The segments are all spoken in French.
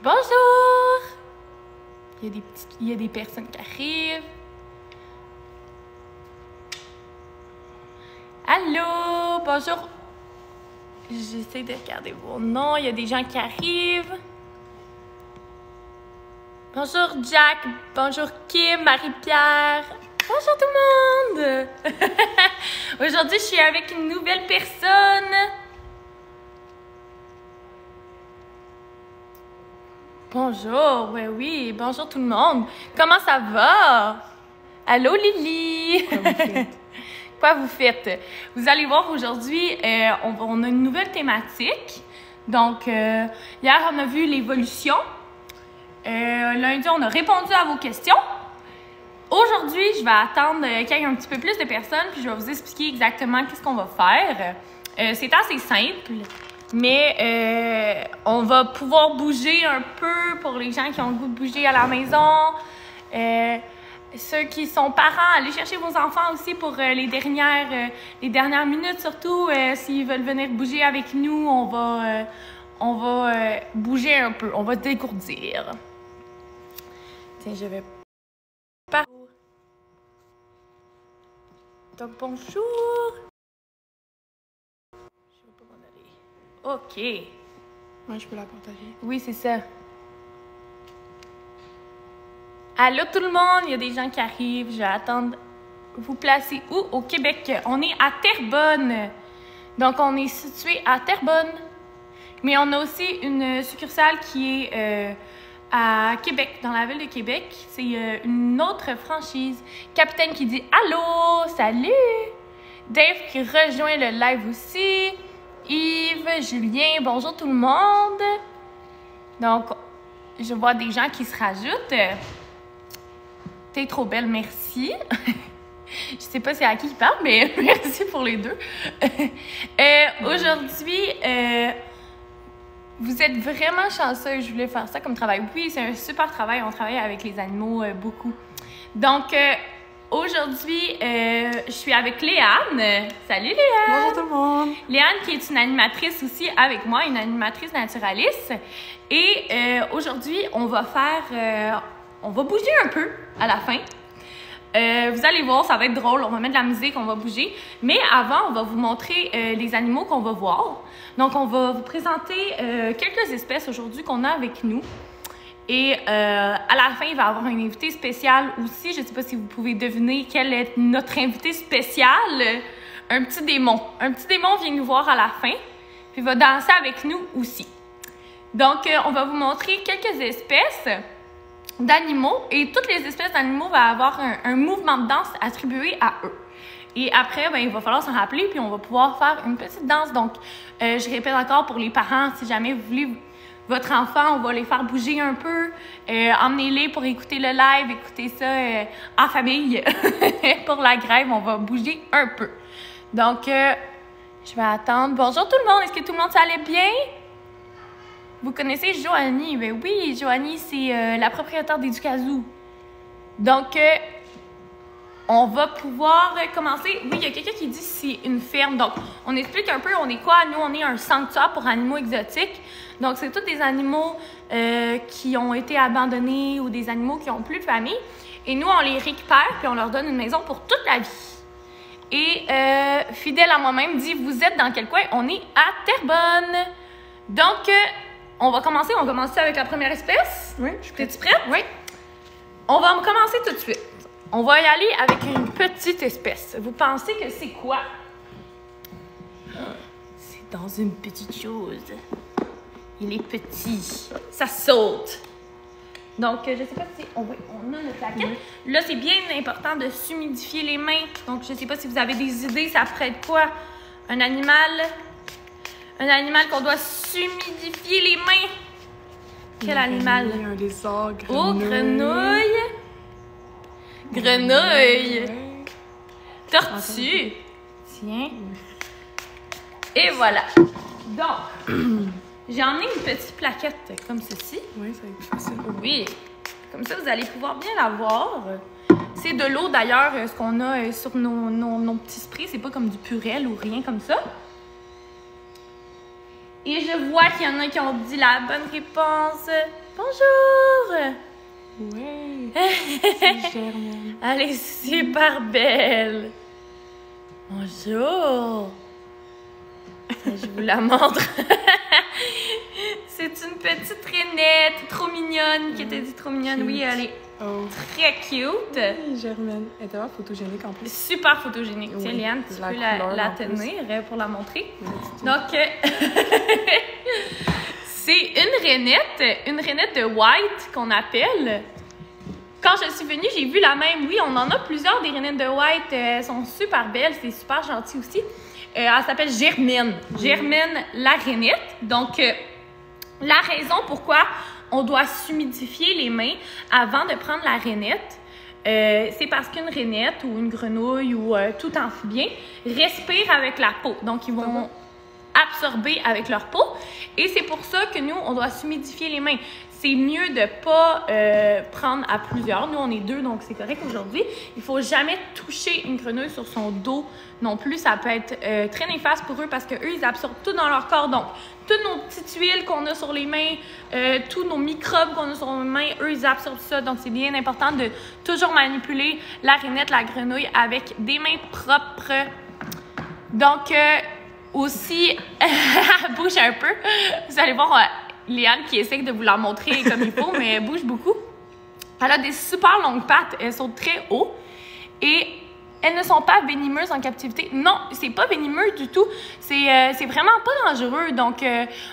Bonjour! Il y a des personnes qui arrivent. Allô? Bonjour! J'essaie de regarder vos noms. Il y a des gens qui arrivent. Bonjour Jack. Bonjour Kim, Marie-Pierre. Bonjour tout le monde! Aujourd'hui, je suis avec une nouvelle personne. Bonjour, oui, bonjour tout le monde. Comment ça va? Allô Lily? Quoi vous faites? Vous allez voir aujourd'hui, on a une nouvelle thématique. Donc, hier, on a vu l'évolution. Lundi, on a répondu à vos questions. Aujourd'hui, je vais attendre qu'il y ait un petit peu plus de personnes, puis je vais vous expliquer exactement qu'est-ce qu'on va faire. C'est assez simple, mais on va pouvoir bouger un peu pour les gens qui ont le goût de bouger à la maison. Ceux qui sont parents, allez chercher vos enfants aussi pour les dernières minutes, surtout s'ils veulent venir bouger avec nous, on va bouger un peu, on va dégourdir. Tiens, je vais pas. Donc bonjour. Je sais pas m'en aller. Ok. Moi, je peux la partager. Oui, c'est ça. Allô tout le monde, il y a des gens qui arrivent. Je vais attendre. Vous placez où au Québec? On est à Terrebonne. Donc, on est situé à Terrebonne. Mais on a aussi une succursale qui est à Québec, dans la ville de Québec. C'est une autre franchise. Capitaine qui dit « Allô, salut! » Dave qui rejoint le live aussi. Yves, Julien, bonjour tout le monde. Donc, je vois des gens qui se rajoutent. T'es trop belle, merci. Je sais pas c'est à qui il parle, mais merci pour les deux. Aujourd'hui, vous êtes vraiment chanceux. Je voulais faire ça comme travail. Oui, c'est un super travail. On travaille avec les animaux beaucoup. Donc, aujourd'hui, je suis avec Léane. Salut Léane! Bonjour tout le monde! Léane qui est une animatrice aussi avec moi, une animatrice naturaliste. Et aujourd'hui, on va bouger un peu à la fin. Vous allez voir, ça va être drôle. On va mettre de la musique, on va bouger. Mais avant, on va vous montrer les animaux qu'on va voir. Donc, on va vous présenter quelques espèces aujourd'hui qu'on a avec nous. Et à la fin, il va y avoir un invité spécial aussi. Je ne sais pas si vous pouvez deviner quel est notre invité spécial. Un petit démon. Un petit démon vient nous voir à la fin. Puis il va danser avec nous aussi. Donc, on va vous montrer quelques espèces d'animaux. Et toutes les espèces d'animaux vont avoir un mouvement de danse attribué à eux. Et après, ben, il va falloir s'en rappeler, puis on va pouvoir faire une petite danse. Donc, je répète encore pour les parents, si jamais vous voulez votre enfant, on va les faire bouger un peu. Emmenez-les pour écouter le live, écouter ça en famille. Pour la grève, on va bouger un peu. Donc, je vais attendre. Bonjour tout le monde, est-ce que tout le monde ça allait bien? Vous connaissez Joanie? Ben oui, Joanie, c'est la propriétaire des Ducazou. Donc, on va pouvoir commencer. Oui, il y a quelqu'un qui dit que c'est une ferme. Donc, on explique un peu, on est quoi? Nous, on est un sanctuaire pour animaux exotiques. Donc, c'est tous des animaux qui ont été abandonnés ou des animaux qui n'ont plus de famille. Et nous, on les récupère puis on leur donne une maison pour toute la vie. Et fidèle à moi-même dit, vous êtes dans quel coin? On est à Terrebonne. Donc, on va commencer avec la première espèce. Oui, je suis prête. Es-tu prête? Oui. On va commencer tout de suite. On va y aller avec une petite espèce. Vous pensez que c'est quoi? C'est dans une petite chose. Il est petit. Ça saute. Donc, je ne sais pas si... on a le plaquette. Là, c'est bien important de s'humidifier les mains. Donc, je ne sais pas si vous avez des idées. Ça ferait de quoi? Un animal qu'on doit s'humidifier les mains. Quel animal? Un lézard, grenouille. Oh, grenouille. Grenouille. Tortue. Tiens. Et voilà. Donc, j'en ai une petite plaquette comme ceci. Oui, ça va être facile. Oui. Comme ça, vous allez pouvoir bien la voir. C'est de l'eau, d'ailleurs, ce qu'on a sur nos petits sprays. C'est pas comme du Purel ou rien comme ça. Et je vois qu'il y en a qui ont dit la bonne réponse. Bonjour! Ouais. C'est Germaine. Elle est super belle! Bonjour! Je vous la montre. C'est une petite rainette, trop mignonne, qui était dit trop mignonne. Cute. Oui, elle est Oh. très cute. Hey, Germaine. Elle était vraiment photogénique en plus. Super photogénique. Oui, Tiens, Léane, tu la peux couleur la en plus. tenir pour la montrer. Merci. Donc, c'est une rainette de white qu'on appelle. Quand je suis venue, j'ai vu la même. Oui, on en a plusieurs des rainettes de white. Elles sont super belles, c'est super gentil aussi. Elle s'appelle Germaine. Germaine la rainette. Donc, la raison pourquoi on doit s'humidifier les mains avant de prendre la rainette, c'est parce qu'une rainette ou une grenouille ou tout amphibien respire avec la peau. Donc, ils vont absorber avec leur peau. Et c'est pour ça que nous, on doit s'humidifier les mains. C'est mieux de ne pas prendre à plusieurs. Nous, on est 2, donc c'est correct aujourd'hui. Il ne faut jamais toucher une grenouille sur son dos non plus. Ça peut être très néfaste pour eux parce qu'eux, ils absorbent tout dans leur corps. Donc, toutes nos petites huiles qu'on a sur les mains, tous nos microbes qu'on a sur les mains, eux, ils absorbent ça. Donc, c'est bien important de toujours manipuler la rainette, la grenouille avec des mains propres. Donc, aussi, elle bouge un peu. Vous allez voir Léane qui essaie de vous la montrer comme il faut, mais elle bouge beaucoup. Elle a des super longues pattes. Elles sont très hautes. Et elles ne sont pas venimeuses en captivité. Non, c'est pas venimeux du tout. C'est vraiment pas dangereux. Donc,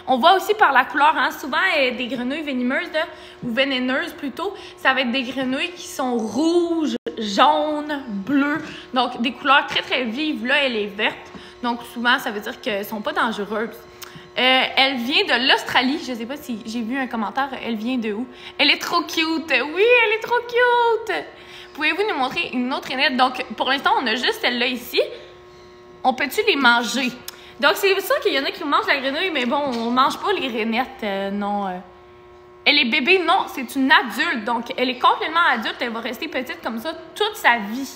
on voit aussi par la couleur, hein, souvent des grenouilles venimeuses, là, ou vénéneuses plutôt, ça va être des grenouilles qui sont rouges, jaunes, bleues. Donc, des couleurs très, très vives. Là, elle est verte. Donc, souvent, ça veut dire qu'elles sont pas dangereuses. Elle vient de l'Australie. Je sais pas si j'ai vu un commentaire. Elle vient de où? Elle est trop cute. Oui, elle est trop cute. Pouvez-vous nous montrer une autre rainette? Donc, pour l'instant, on a juste celle-là ici. On peut-tu les manger? Donc, c'est ça qu'il y en a qui mangent la grenouille, mais bon, on mange pas les rainettes, non. Elle est bébé, non, c'est une adulte. Donc, elle est complètement adulte. Elle va rester petite comme ça toute sa vie.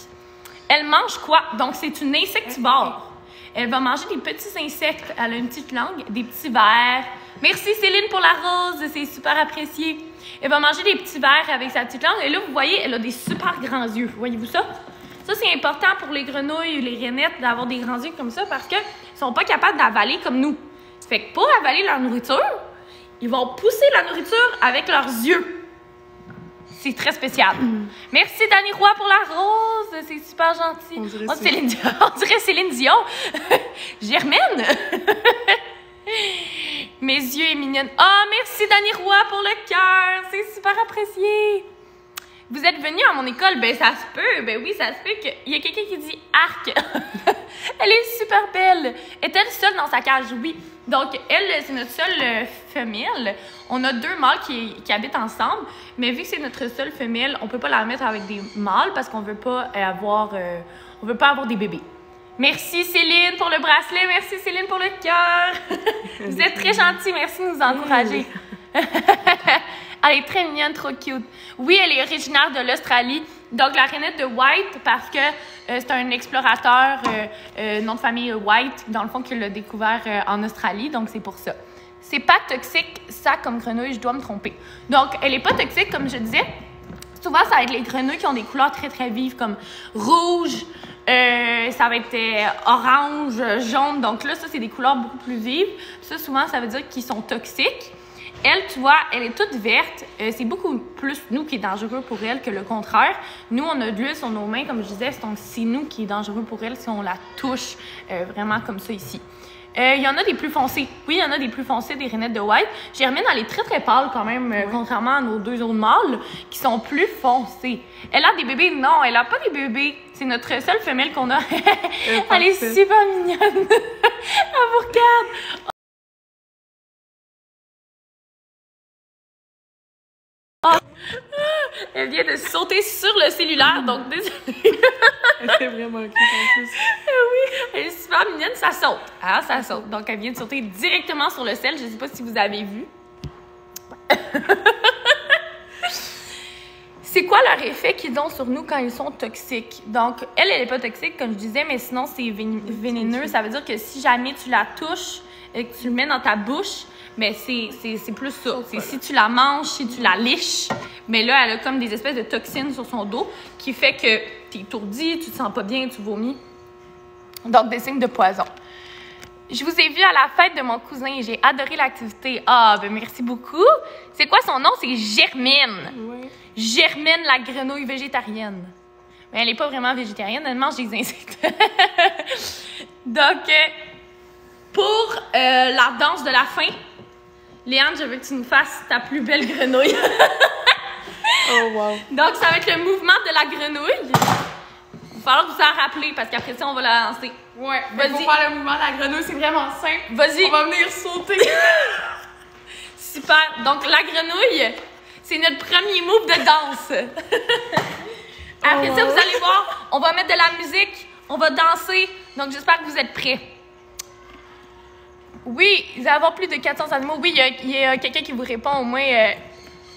Elle mange quoi? Donc, c'est une insectivore. Elle va manger des petits insectes. Elle a une petite langue, des petits vers. Merci Céline pour la rose, c'est super apprécié. Elle va manger des petits vers avec sa petite langue. Et là, vous voyez, elle a des super grands yeux. Voyez-vous ça? Ça, c'est important pour les grenouilles, les rainettes, d'avoir des grands yeux comme ça parce qu'ils ne sont pas capables d'avaler comme nous. Fait que pour avaler leur nourriture, ils vont pousser la nourriture avec leurs yeux. C'est très spécial. Merci Dani Roy pour la rose. C'est super gentil. On dirait Céline Dion. On dirait Céline Dion. Germaine. Mes yeux est mignonne. Oh, merci Dani Roy pour le cœur. C'est super apprécié. Vous êtes venu à mon école? Ben, ça se peut. Ben oui, ça se peut qu'il y a quelqu'un qui dit arc. Elle est super belle. Est-elle seule dans sa cage? Oui. Donc, elle, c'est notre seule femelle. On a 2 mâles qui habitent ensemble, mais vu que c'est notre seule femelle, on peut pas la mettre avec des mâles parce qu'on veut pas avoir des bébés. Merci Céline pour le bracelet, merci Céline pour le cœur. Vous êtes très gentils, merci de nous encourager. Elle est très mignonne, trop cute. Oui, elle est originaire de l'Australie. Donc, la rainette de White, parce que c'est un explorateur, nom de famille White, dans le fond, qui l'a découvert en Australie. Donc, c'est pour ça. C'est pas toxique, ça, comme grenouille, je dois me tromper. Donc, elle est pas toxique, comme je disais. Souvent, ça va être les grenouilles qui ont des couleurs très, très vives, comme rouge, ça va être orange, jaune. Donc là, ça, c'est des couleurs beaucoup plus vives. Ça, souvent, ça veut dire qu'ils sont toxiques. Elle, tu vois, elle est toute verte. C'est beaucoup plus nous qui est dangereux pour elle que le contraire. Nous, on a de l'huile sur nos mains, comme je disais, donc c'est nous qui est dangereux pour elle si on la touche vraiment comme ça ici. Il y en a des plus foncés. Oui, il y en a des plus foncés, des rainettes de white. Germaine, elle est très, très pâle quand même, contrairement à nos 2 autres mâles qui sont plus foncés. Elle a des bébés? Non, elle n'a pas des bébés. C'est notre seule femelle qu'on a. Elle est super mignonne. Elle vous regarde. Oh. Elle vient de sauter sur le cellulaire, donc désolée. Elle est vraiment cute en plus. Oui, elle est super mignonne, ça saute. Ah, ça saute. Donc, elle vient de sauter directement sur le sel. Je ne sais pas si vous avez vu. C'est quoi leur effet qu'ils ont sur nous quand ils sont toxiques? Donc, elle n'est pas toxique, comme je disais, mais sinon, c'est vénéneux. Ça veut dire que si jamais tu la touches et que tu le mets dans ta bouche, mais c'est plus ça. C'est si tu la manges, si tu la liches, mais là, elle a comme des espèces de toxines sur son dos qui fait que tu es étourdi, tu te sens pas bien, tu vomis. Donc, des signes de poison. Je vous ai vu à la fête de mon cousin et j'ai adoré l'activité. Ah, ben merci beaucoup. C'est quoi son nom? C'est Germaine. Oui. Germaine, la grenouille végétarienne. Mais elle n'est pas vraiment végétarienne, elle mange des insectes. Donc, pour la danse de la fin, Léane, je veux que tu nous fasses ta plus belle grenouille. Oh, wow. Donc, ça va être le mouvement de la grenouille. Il va falloir vous en rappeler parce qu'après ça, on va la lancer. Ouais, vas-y. pour faire le mouvement de la grenouille, c'est vraiment simple. Vas-y. On va venir sauter. Super. Donc, la grenouille, c'est notre premier move de danse. Après ça, vous allez voir, on va mettre de la musique, on va danser. Donc, j'espère que vous êtes prêts. Oui, il va y avoir plus de 400 animaux. Oui, il y a quelqu'un qui vous répond au moins.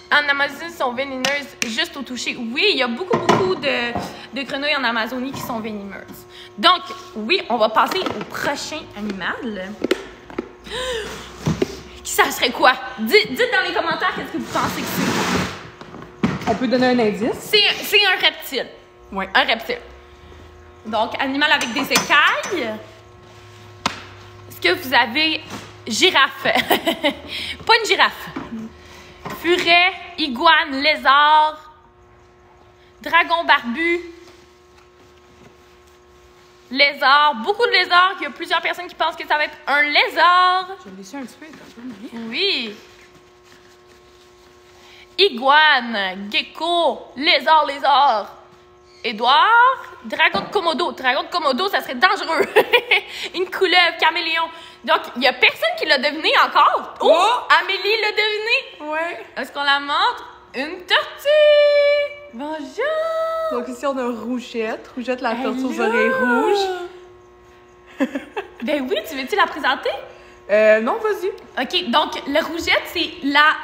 En Amazonie, sont venimeuses juste au toucher. Oui, il y a beaucoup de grenouilles en Amazonie qui sont venimeuses. Donc, oui, on va passer au prochain animal. Ça serait quoi? Dites dans les commentaires qu'est-ce que vous pensez que c'est. On peut donner un indice? C'est un reptile. Oui. Un reptile. Donc, animal avec des écailles. Est-ce que vous avez girafe? Pas une girafe. Furet, iguane, lézard, dragon barbu, lézard, beaucoup de lézards. Il y a plusieurs personnes qui pensent que ça va être un lézard. Je l'ai su un petit peu. Oui. Iguane, gecko, lézard. Édouard, dragon de Komodo. Dragon de Komodo, ça serait dangereux. Une couleuvre, caméléon. Donc, il n'y a personne qui l'a deviné encore. Oh! Amélie l'a deviné. Ouais. Est-ce qu'on la montre? Une tortue. Bonjour. Donc ici, on a Rougette. Rougette, la tortue aux oreilles rouges. Ben oui, tu veux-tu la présenter? Non, vas-y. OK, donc, la Rougette, c'est la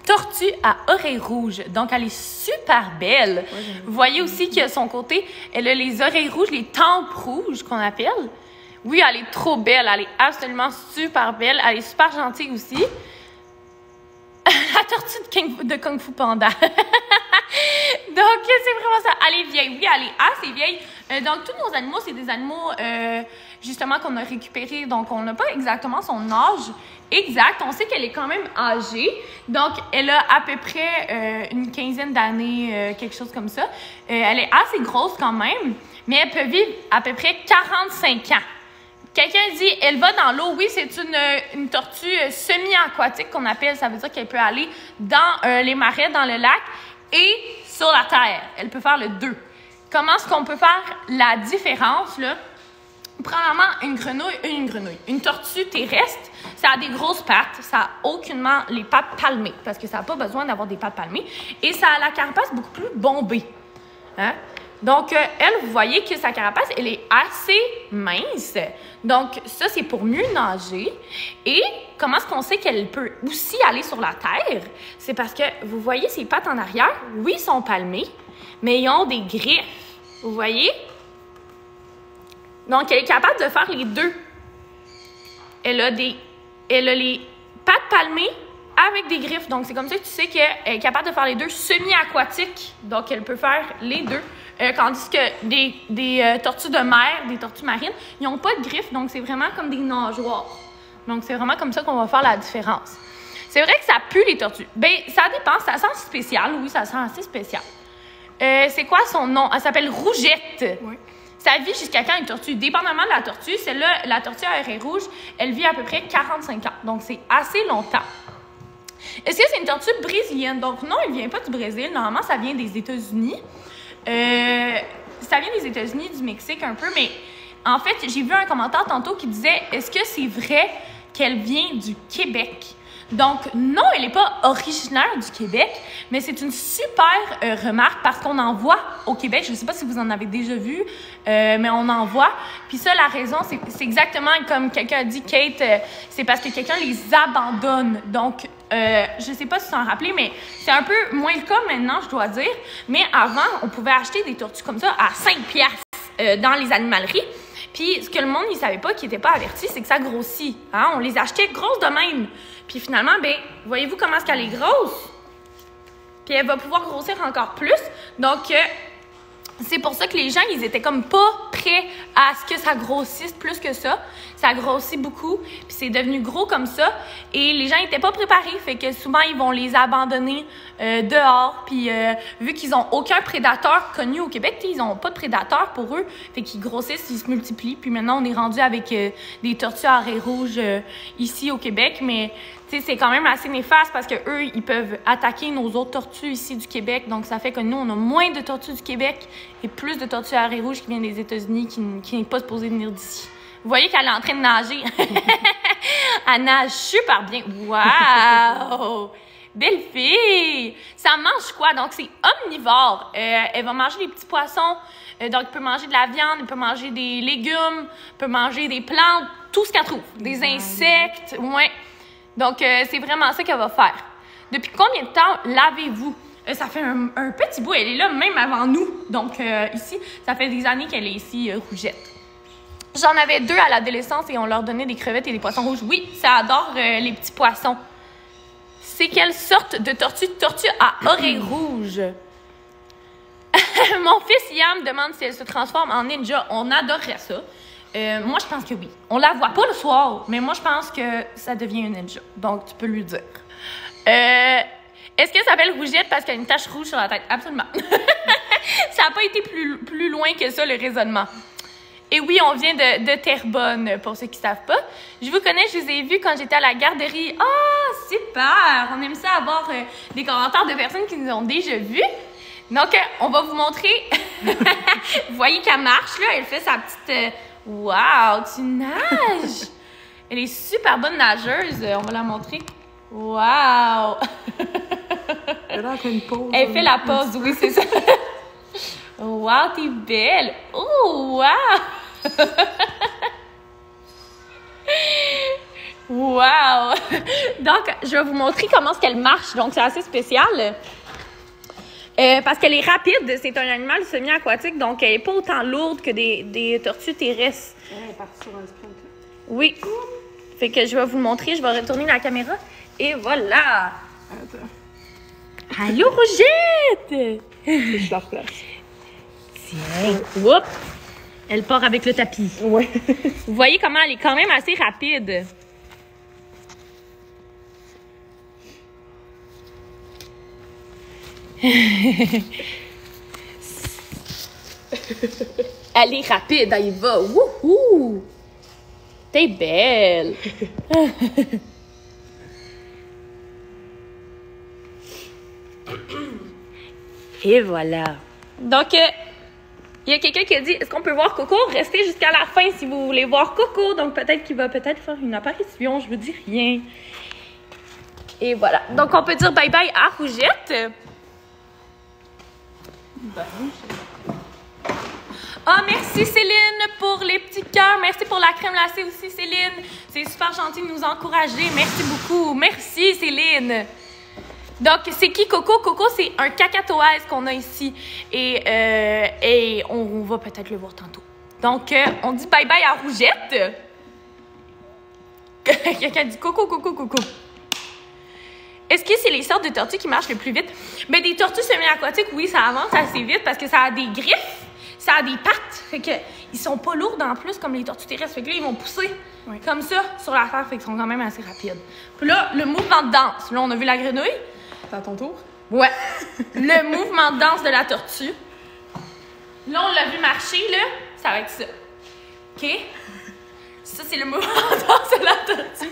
tortue à oreilles rouges. Donc, elle est super belle. Ouais, vous voyez aussi que son côté, elle a les oreilles rouges, les tempes rouges qu'on appelle. Oui, elle est trop belle. Elle est absolument super belle. Elle est super gentille aussi. La tortue de Kung Fu Panda. Donc, c'est vraiment ça. Elle est vieille. Oui, elle est assez vieille. Donc, tous nos animaux, c'est des animaux, justement, qu'on a récupérés. Donc, on n'a pas exactement son âge exact. On sait qu'elle est quand même âgée. Donc, elle a à peu près une quinzaine d'années, quelque chose comme ça. Elle est assez grosse quand même, mais elle peut vivre à peu près 45 ans. Quelqu'un dit, elle va dans l'eau. Oui, c'est une tortue semi-aquatique qu'on appelle. Ça veut dire qu'elle peut aller dans les marais, dans le lac et sur la terre. Elle peut faire le deux. Comment est-ce qu'on peut faire la différence, là? Premièrement, une tortue terrestre, ça a des grosses pattes. Ça n'a aucunement les pattes palmées parce que ça n'a pas besoin d'avoir des pattes palmées. Et ça a la carapace beaucoup plus bombée. Hein? Donc, elle, vous voyez que sa carapace, elle est assez mince. Donc, ça, c'est pour mieux nager. Et comment est-ce qu'on sait qu'elle peut aussi aller sur la terre? C'est parce que, vous voyez ses pattes en arrière, oui, sont palmées, mais ils ont des griffes. Vous voyez? Donc, elle est capable de faire les deux. Elle a les pattes palmées avec des griffes. Donc, c'est comme ça que tu sais qu'elle est capable de faire les deux semi-aquatiques. Donc, elle peut faire les deux. Tandis que des tortues de mer, des tortues marines, ils n'ont pas de griffes, donc c'est vraiment comme des nageoires. Donc, c'est vraiment comme ça qu'on va faire la différence. C'est vrai que ça pue, les tortues. Bien, ça dépend, ça sent spécial. Oui, ça sent assez spécial. C'est quoi son nom? Elle s'appelle Rougette. Oui. Ça vit jusqu'à quand une tortue? Dépendamment de la tortue, celle-là, la tortue à oreilles rouges, elle vit à peu près 45 ans. Donc, c'est assez longtemps. Est-ce que c'est une tortue brésilienne? Donc, non, elle ne vient pas du Brésil. Normalement, ça vient des États-Unis. Ça vient des États-Unis, du Mexique un peu, mais en fait, j'ai vu un commentaire tantôt qui disait « Est-ce que c'est vrai qu'elle vient du Québec? » Donc, non, elle n'est pas originaire du Québec, mais c'est une super remarque parce qu'on en voit au Québec. Je ne sais pas si vous en avez déjà vu, mais on en voit. Puis ça, la raison, c'est exactement comme quelqu'un a dit, Kate, c'est parce que quelqu'un les abandonne. Donc, je ne sais pas si vous en rappelez, mais c'est un peu moins le cas maintenant, je dois dire. Mais avant, on pouvait acheter des tortues comme ça à 5$ dans les animaleries. Puis ce que le monde ne savait pas, qui n'était pas averti, c'est que ça grossit. Hein? On les achetait grosses de même. Puis finalement, ben, voyez-vous comment est-ce qu'elle est grosse? Puis elle va pouvoir grossir encore plus. Donc, c'est pour ça que les gens, ils étaient comme pas prêts à ce que ça grossisse plus que ça. Ça grossit beaucoup, puis c'est devenu gros comme ça. Et les gens n'étaient pas préparés, fait que souvent, ils vont les abandonner dehors. Puis vu qu'ils n'ont aucun prédateur connu au Québec, ils n'ont pas de prédateur pour eux, fait qu'ils grossissent, ils se multiplient. Puis maintenant, on est rendu avec des tortues à raies rouges ici au Québec, mais c'est quand même assez néfaste parce qu'eux, ils peuvent attaquer nos autres tortues ici du Québec. Donc, ça fait que nous, on a moins de tortues du Québec et plus de tortues à raies rouges qui viennent des États-Unis qui n'est pas supposé venir d'ici. Vous voyez qu'elle est en train de nager. Elle nage super bien. Wow! Belle fille! Ça mange quoi? Donc, c'est omnivore. Elle va manger des petits poissons. Donc, elle peut manger de la viande, elle peut manger des légumes, elle peut manger des plantes, tout ce qu'elle trouve. Des insectes, ouais. Donc, c'est vraiment ça qu'elle va faire. Depuis combien de temps l'avez-vous? Ça fait un petit bout. Elle est là même avant nous. Donc, ici, ça fait des années qu'elle est ici, Rougette. J'en avais 2 à l'adolescence et on leur donnait des crevettes et des poissons rouges. Oui, ça adore les petits poissons. C'est quelle sorte de tortue? Tortue à oreilles rouges. Mon fils Yam demande si elle se transforme en ninja. On adorerait ça. Moi, je pense que oui. On la voit pas le soir, mais moi, je pense que ça devient un ninja. Donc, tu peux lui dire. Est-ce qu'elle s'appelle Rougette parce qu'elle a une tache rouge sur la tête? Absolument. Ça n'a pas été plus loin que ça, le raisonnement. Et oui, on vient de Terrebonne, pour ceux qui ne savent pas. Je vous connais, je les ai vus quand j'étais à la garderie. Ah, super! On aime ça avoir des commentaires de personnes qui nous ont déjà vus. Donc, on va vous montrer. Vous voyez qu'elle marche, là. Elle fait sa petite... Wow, tu nages! Elle est super bonne nageuse. On va la montrer. Wow! Elle a fait une pause. Elle fait la pause, oui, c'est ça. Wow, t'es belle! Oh, wow! Wow! Donc, je vais vous montrer comment est-ce qu'elle marche. Donc, c'est assez spécial. Parce qu'elle est rapide. C'est un animal semi-aquatique, donc elle n'est pas autant lourde que des tortues terrestres. Elle est partie sur un sprint. Oui. Fait que je vais vous le montrer. Je vais retourner la caméra. Et voilà! Attends. Allô, Rougette! Je la replace. Tiens. Oups! Elle part avec le tapis. Ouais. Vous voyez comment elle est quand même assez rapide. Elle est rapide, elle y va. Wouhou! T'es belle! Et voilà. Donc, il y a quelqu'un qui a dit, est-ce qu'on peut voir Coco? Restez jusqu'à la fin si vous voulez voir Coco. Donc, peut-être qu'il va faire une apparition, je vous dis rien. Et voilà. Donc, on peut dire bye-bye à Rougette. Ah, merci Céline pour les petits cœurs. Merci pour la crème glacée aussi, Céline. C'est super gentil de nous encourager. Merci beaucoup. Merci, Céline. Donc, c'est qui Coco? Coco, c'est un cacatoès qu'on a ici. Et on va peut-être le voir tantôt. Donc, on dit bye-bye à Rougette. Quelqu'un dit Coco, Coco, Coco. Est-ce que c'est les sortes de tortues qui marchent le plus vite? Mais des tortues semi-aquatiques, oui, ça avance assez vite parce que ça a des griffes, ça a des pattes. Fait que ils sont pas lourds en plus comme les tortues terrestres. Fait que là, ils vont pousser comme ça sur la terre. Fait qu'ils sont quand même assez rapides. Puis là, le mouvement de danse. Là, on a vu la grenouille. C'est à ton tour? Ouais. Le mouvement de danse de la tortue. Là, on l'a vu marcher, là. Ça va être ça. OK? Ça, c'est le mouvement de danse de la tortue.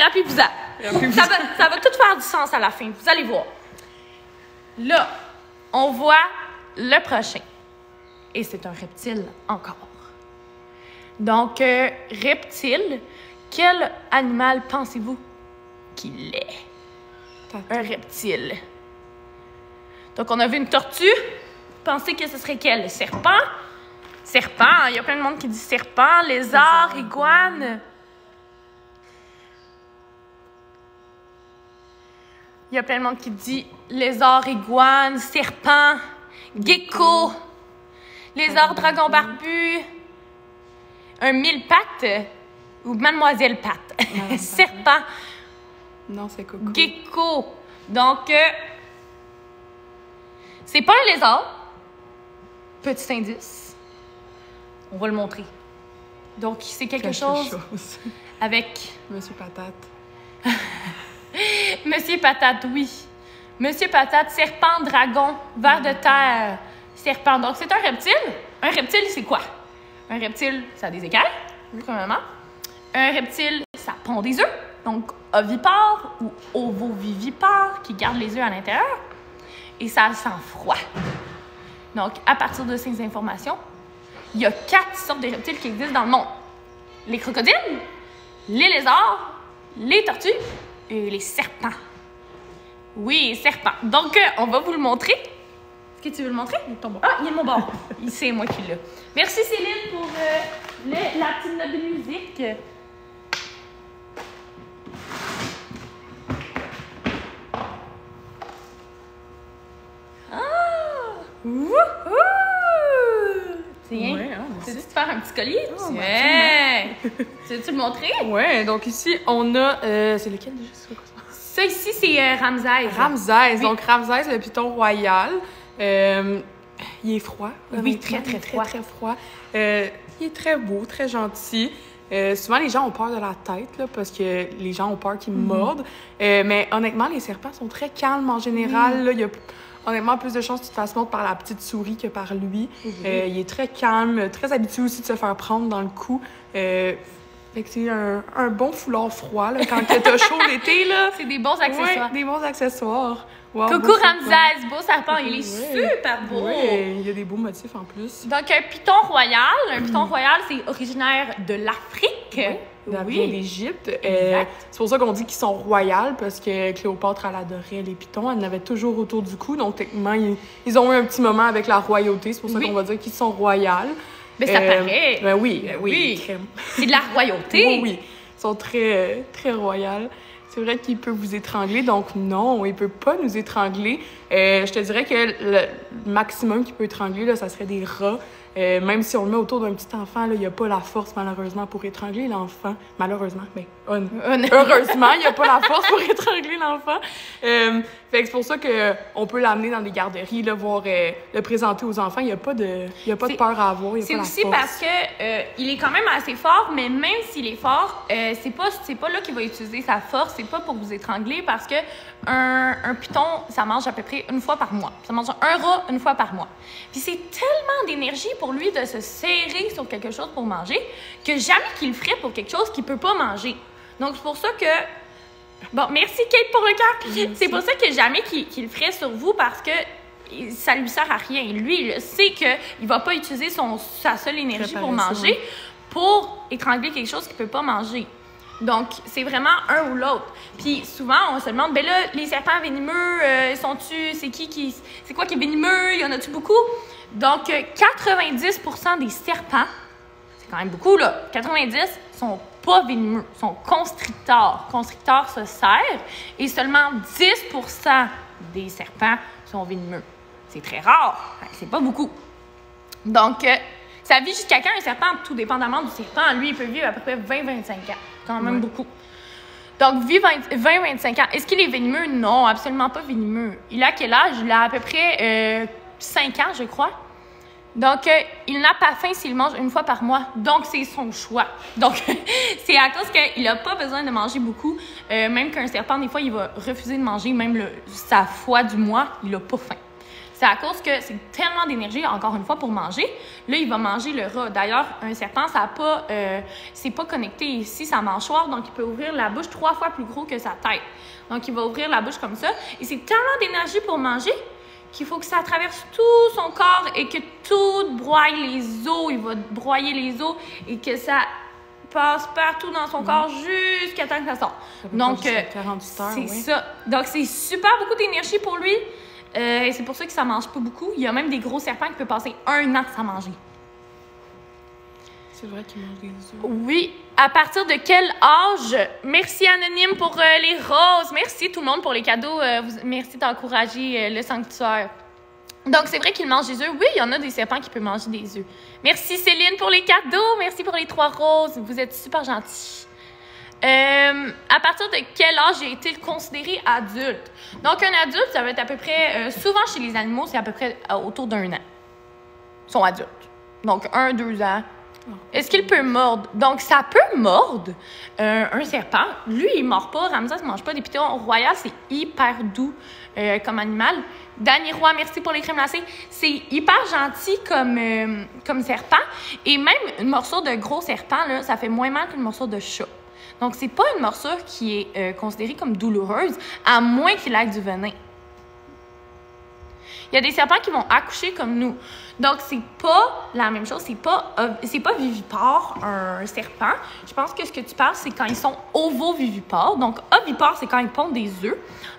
Rappelez-vous ça. Ça va tout faire du sens à la fin. Vous allez voir. Là, on voit le prochain. Et c'est un reptile encore. Donc, reptile, quel animal pensez-vous qu'il est? Un reptile. Donc, on a vu une tortue. Pensez que ce serait quel? Serpent? Serpent. Il y a plein de monde qui dit serpent, lézard, iguane. Il y a plein de monde qui dit lézard, iguane, serpent, gecko, lézard, dragon barbu. un mille-pattes ou mademoiselle patte. Serpent. Non, c'est Coco. Gecko. Donc, c'est pas un lézard. Petit indice. On va le montrer. Donc, c'est quelque chose avec... Monsieur Patate. Monsieur Patate, oui. Monsieur Patate, serpent, dragon, ver de terre, serpent. Donc, c'est un reptile. Un reptile, c'est quoi? Un reptile, ça a des écailles, premièrement. Un reptile, ça pond des œufs. Donc, ovipare ou ovovivipare, qui garde les œufs à l'intérieur. Et ça sent froid. Donc, à partir de ces informations, il y a 4 sortes de reptiles qui existent dans le monde. Les crocodiles, les lézards, les tortues et les serpents. Oui, serpents. Donc, on va vous le montrer. Est-ce que tu veux le montrer? Ah, il est de mon bord. C'est moi qui l'ai. Merci Céline pour la petite note de musique. Wouhou! Tiens, Ouais, hein, tu veux te faire un petit collier? Oh, Ouais! Tu veux-tu le montrer? Ouais, donc ici, on a... c'est lequel déjà? C'est quoi ça? Ça ici, c'est Ramsès. Ramsès. Oui. Donc, Ramsès, le python royal. Il est froid. Oui, très, très froid. Très froid. Il est très beau, très gentil. Souvent, les gens ont peur de la tête, là, parce que les gens ont peur qu'ils mordent. Mais honnêtement, les serpents sont très calmes en général. Là, il y a honnêtement plus de chances que tu te fasses mordre par la petite souris que par lui. Il est très calme, très habitué aussi de se faire prendre dans le cou. Fait que c'est un bon foulard froid là, quand t'as chaud l'été. Là. C'est des bons accessoires. Ouais, des bons accessoires. Wow, Coucou Ramsès, beau serpent, il est super beau. Ouais, il y a des beaux motifs en plus. Donc, un python royal, c'est originaire de l'Afrique. Oui, d'Égypte. Exact. C'est pour ça qu'on dit qu'ils sont royales, parce que Cléopâtre, elle adorait les pythons. Elle en avait toujours autour du cou. Donc, techniquement, ils ont eu un petit moment avec la royauté. C'est pour ça qu'on va dire qu'ils sont royales. Mais ça paraît. Ben oui. C'est de la royauté. Oui. Ils sont très, très royales. C'est vrai qu'il peut vous étrangler, donc non, il peut pas nous étrangler. Je te dirais que le maximum qu'il peut étrangler, là, ça serait des rats. Même si on le met autour d'un petit enfant, là, il n'y a pas la force, malheureusement, pour étrangler l'enfant. Malheureusement, mais heureusement, il n'y a pas la force pour étrangler l'enfant. Fait que c'est pour ça qu'on peut l'amener dans des garderies, là, voir le présenter aux enfants. Il n'y a pas de peur à avoir, il n'y a pas la force. C'est aussi parce que il est quand même assez fort, mais même s'il est fort, c'est pas là qu'il va utiliser sa force. C'est pas pour vous étrangler, parce que un python, ça mange à peu près une fois par mois. Ça mange un rat une fois par mois. Puis c'est tellement d'énergie pour lui de se serrer sur quelque chose pour manger que jamais qu'il le ferait pour quelque chose qu'il peut pas manger. Donc c'est pour ça que... Bon, merci Kate pour le cœur. C'est pour ça que jamais qu'il le ferait sur vous, parce que ça lui sert à rien. Lui, il sait qu'il va pas utiliser sa seule énergie pour manger, pour étrangler quelque chose qu'il peut pas manger. Donc, c'est vraiment un ou l'autre. Puis souvent, on se demande, ben là, les serpents venimeux, c'est quoi qui est venimeux? Y en a-tu beaucoup? Donc, 90% des serpents, c'est quand même beaucoup, là, 90 sont pas venimeux, sont constricteurs. Constricteurs se serrent, et seulement 10% des serpents sont venimeux. C'est très rare, c'est pas beaucoup. Donc, ça vit jusqu'à quand un serpent, tout dépendamment du serpent? Lui, il peut vivre à peu près 20-25 ans. Quand même beaucoup. Donc, vit 20-25 ans. Est-ce qu'il est venimeux? Non, absolument pas venimeux. Il a quel âge? Il a à peu près 5 ans, je crois. Donc, il n'a pas faim s'il mange une fois par mois. Donc, c'est son choix. Donc, c'est à cause qu'il n'a pas besoin de manger beaucoup. Même qu'un serpent, des fois, il va refuser de manger même sa fois du mois. Il n'a pas faim. C'est à cause que c'est tellement d'énergie, encore une fois, pour manger. Là, il va manger le rat. D'ailleurs, un serpent, c'est pas connecté ici, sa mâchoire, donc il peut ouvrir la bouche 3 fois plus gros que sa tête. Donc, il va ouvrir la bouche comme ça. Et c'est tellement d'énergie pour manger qu'il faut que ça traverse tout son corps et que tout broie les os. Il va broyer les os et que ça passe partout dans son corps jusqu'à temps que ça sorte. Donc, c'est ça. Donc, c'est super beaucoup d'énergie pour lui. Et c'est pour ça que ça mange pas beaucoup. Il y a même des gros serpents qui peuvent passer 1 an sans manger. C'est vrai qu'ils mangent des œufs. Oui. À partir de quel âge? Merci Anonyme pour les roses. Merci tout le monde pour les cadeaux. Merci d'encourager le sanctuaire. Donc, c'est vrai qu'ils mangent des œufs. Oui, il y en a des serpents qui peuvent manger des œufs. Merci Céline pour les cadeaux. Merci pour les 3 roses. Vous êtes super gentils. À partir de quel âge j'ai été considéré adulte? Donc, un adulte, ça va être à peu près... souvent, chez les animaux, c'est à peu près autour d'1 an. Ils sont adultes. Donc, 1-2 ans. Est-ce qu'il peut mordre? Donc, ça peut mordre un serpent. Lui, il ne mord pas. Ramsès ne mange pas des pitons royaux. C'est hyper doux comme animal. Danny Roy, merci pour les crèmes glacées. C'est hyper gentil comme serpent. Et même une morsure de gros serpent, là, ça fait moins mal qu'une morsure de chat. Donc, c'est pas une morsure qui est considérée comme douloureuse, à moins qu'il ait du venin. Il y a des serpents qui vont accoucher comme nous. Donc, c'est pas la même chose. C'est pas vivipare, un serpent. Je pense que ce que tu parles, c'est quand ils sont ovovivipares. Donc, ovipare, c'est quand ils pondent des œufs.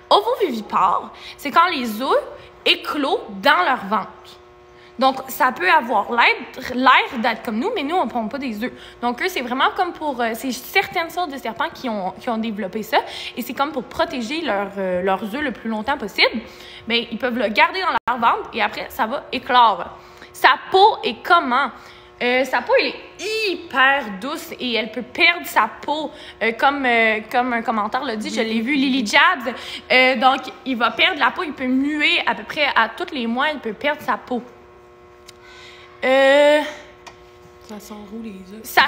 Ovovivipare, c'est quand les œufs éclosent dans leur ventre. Donc, ça peut avoir l'air d'être comme nous, mais nous, on ne pond pas des œufs. Donc, eux, c'est vraiment comme pour... c'est certaines sortes de serpents qui ont développé ça. Et c'est comme pour protéger leurs œufs le plus longtemps possible. Mais ils peuvent le garder dans leur ventre et après, ça va éclore. Sa peau est comment? Sa peau, elle est hyper douce et elle peut perdre sa peau, comme un commentaire l'a dit, je l'ai vu, Lily Jabs. Donc, il va perdre la peau, il peut muer à peu près à tous les mois, il peut perdre sa peau. Ça sort où les œufs? Ça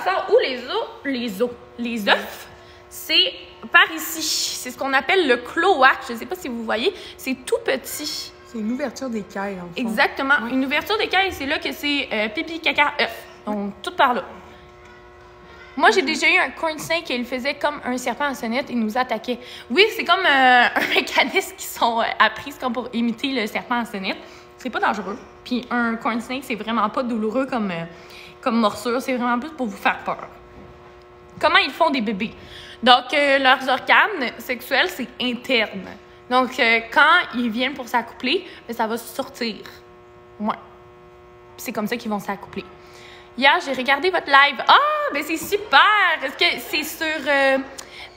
sort où les œufs? Les œufs, c'est par ici. C'est ce qu'on appelle le cloaque. Je ne sais pas si vous voyez. C'est tout petit. C'est une ouverture d'écaille, en fait. Exactement. Ouais. Une ouverture d'écaille, c'est là que c'est pipi, caca, œuf. Donc, tout par là. Moi, j'ai déjà eu un corn snake et il faisait comme un serpent à sonnette. Il nous attaquait. Oui, c'est comme un mécanisme qui sont appris comme pour imiter le serpent à sonnette. C'est pas dangereux. Puis un corn snake, c'est vraiment pas douloureux comme morsure. C'est vraiment plus pour vous faire peur. Comment ils font des bébés? Donc, leurs organes sexuels, c'est interne. Donc, quand ils viennent pour s'accoupler, ça va sortir. Ouais. C'est comme ça qu'ils vont s'accoupler. Hier, j'ai regardé votre live. Ah, ben c'est super! Est-ce que c'est sur...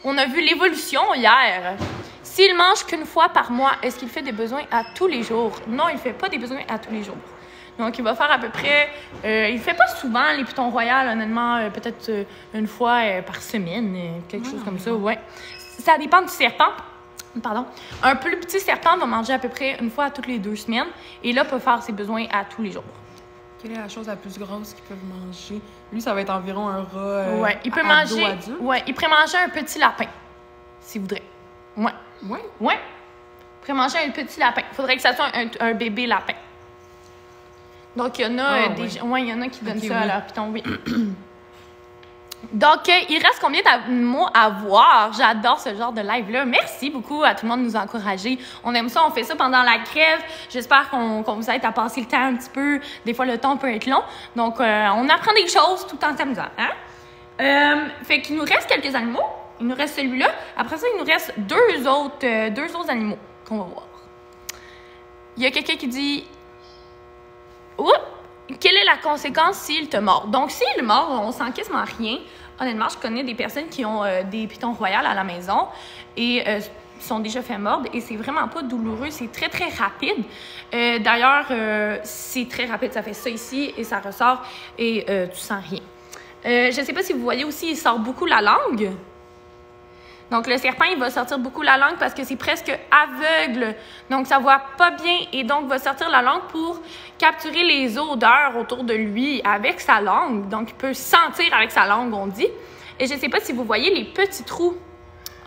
on a vu l'évolution hier. S'il mange qu'une fois par mois, est-ce qu'il fait des besoins à tous les jours? Non, il ne fait pas des besoins à tous les jours. Donc, il va faire à peu près... il ne fait pas souvent les pitons royaux, honnêtement, peut-être une fois par semaine, quelque chose comme ça, ouais. Ça dépend du serpent. Pardon. Un plus petit serpent va manger à peu près une fois à toutes les 2 semaines et là, peut faire ses besoins à tous les jours. Quelle est la chose la plus grosse qu'ils peuvent manger? Lui, ça va être environ un rat ouais, il peut adulte. Ouais, il pourrait manger un petit lapin, s'il voudrait. Ouais. Ouais? Ouais. Il pourrait manger un petit lapin. Il faudrait que ça soit un bébé lapin. Donc, il y en a il y en a qui donnent ça à leur piton, oui. Donc, il reste combien d'animaux à voir? J'adore ce genre de live-là. Merci beaucoup à tout le monde de nous encourager. On aime ça, on fait ça pendant la grève. J'espère qu'on vous aide à passer le temps un petit peu. Des fois, le temps peut être long. Donc, on apprend des choses tout en s'amusant. Hein? Fait qu'il nous reste quelques animaux. Il nous reste celui-là. Après ça, il nous reste deux autres animaux qu'on va voir. Il y a quelqu'un qui dit... Oups! Quelle est la conséquence s'il te mord? Donc, s'il mord, on sent quasiment rien. Honnêtement, je connais des personnes qui ont des pitons royaux à la maison et sont déjà fait mordre et c'est vraiment pas douloureux. C'est très, très rapide. D'ailleurs, c'est très rapide. Ça fait ça ici et ça ressort et tu sens rien. Je sais pas si vous voyez aussi, il sort beaucoup la langue. Donc, le serpent, il va sortir beaucoup la langue parce que c'est presque aveugle. Donc, ça voit pas bien et donc va sortir la langue pour capturer les odeurs autour de lui avec sa langue. Donc, il peut sentir avec sa langue, on dit. Et je sais pas si vous voyez les petits trous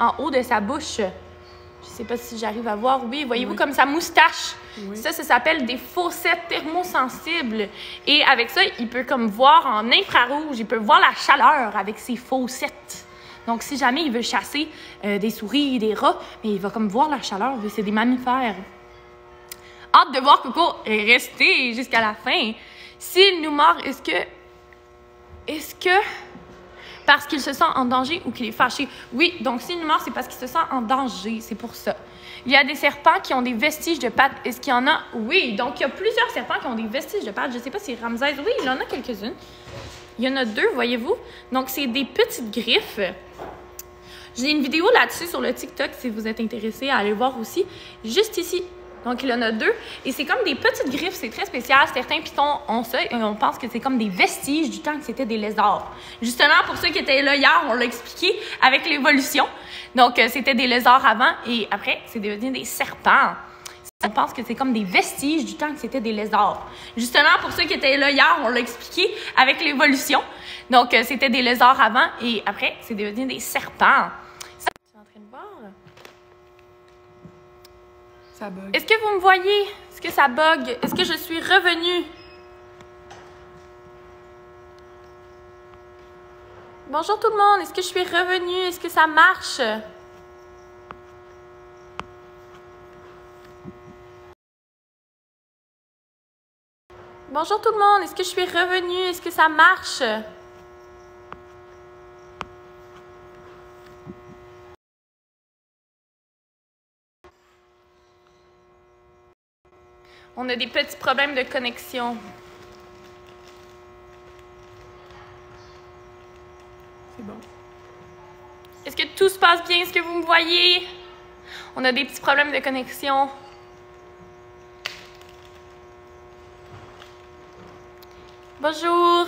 en haut de sa bouche. Je sais pas si j'arrive à voir. Oui, voyez-vous comme sa moustache. Oui. Ça s'appelle des fossettes thermosensibles. Et avec ça, il peut comme voir en infrarouge. Il peut voir la chaleur avec ses fossettes. Donc, si jamais il veut chasser des souris, des rats, mais il va comme voir la chaleur, c'est des mammifères. Hâte de voir Coco rester jusqu'à la fin. S'il nous mord, est-ce que parce qu'il se sent en danger ou qu'il est fâché? Oui, donc s'il nous mord, c'est parce qu'il se sent en danger, c'est pour ça. Il y a des serpents qui ont des vestiges de pattes. Est-ce qu'il y en a? Oui, donc il y a plusieurs serpents qui ont des vestiges de pattes. Je ne sais pas si Ramsès... Oui, il en a quelques-unes. Il y en a 2, voyez-vous. Donc, c'est des petites griffes. J'ai une vidéo là-dessus sur le TikTok si vous êtes intéressé à aller voir aussi. Juste ici. Donc, il en a 2. Et c'est comme des petites griffes. C'est très spécial. Certains pitons ont ça et on pense que c'est comme des vestiges du temps que c'était des lézards. Justement, pour ceux qui étaient là hier, on l'a expliqué avec l'évolution. Donc, c'était des lézards avant et après, c'est devenu des serpents. On pense que c'est comme des vestiges du temps que c'était des lézards. Justement, pour ceux qui étaient là hier, on l'a expliqué avec l'évolution. Donc, c'était des lézards avant et après, c'est devenu des serpents. Tu es en train de voir, là? Ça bug. Est-ce que vous me voyez? Est-ce que ça bug? Est-ce que je suis revenue? Bonjour tout le monde. Est-ce que je suis revenue? Est-ce que ça marche? Bonjour tout le monde. Est-ce que je suis revenue? Est-ce que ça marche? On a des petits problèmes de connexion. C'est bon. Est-ce que tout se passe bien? Est-ce que vous me voyez? On a des petits problèmes de connexion. Bonjour.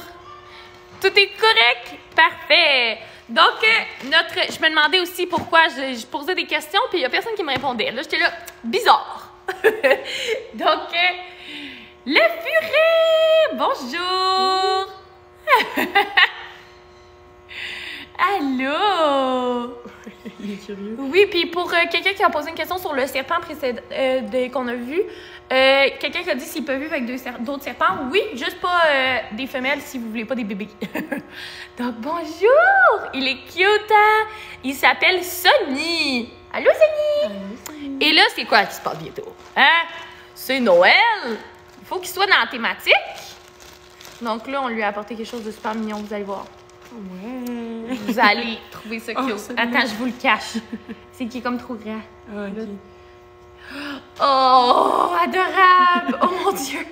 Tout est correct? Parfait. Donc, je me demandais aussi pourquoi je posais des questions, puis il n'y a personne qui me répondait. Là, j'étais là, bizarre. Donc, le furet! Bonjour! Allô? Il est curieux. Oui, puis pour quelqu'un qui a posé une question sur le serpent précédent qu'on a vu, quelqu'un qui a dit s'il peut vivre avec d'autres serpents, oui, juste pas des femelles si vous voulez pas des bébés. Donc, bonjour! Il est cute, hein? Il s'appelle Sonny. Allô, Sonny! Allô, Sonny. Et là, c'est quoi qui se passe bientôt? Hein? C'est Noël! Il faut qu'il soit dans la thématique. Donc là, on lui a apporté quelque chose de super mignon, vous allez voir. Ouais. Vous allez trouver ça cute. c'est Attends, mignon. je vous le cache. C'est qui est comme trop grand. Ah, ok. Oh, adorable! Oh mon Dieu!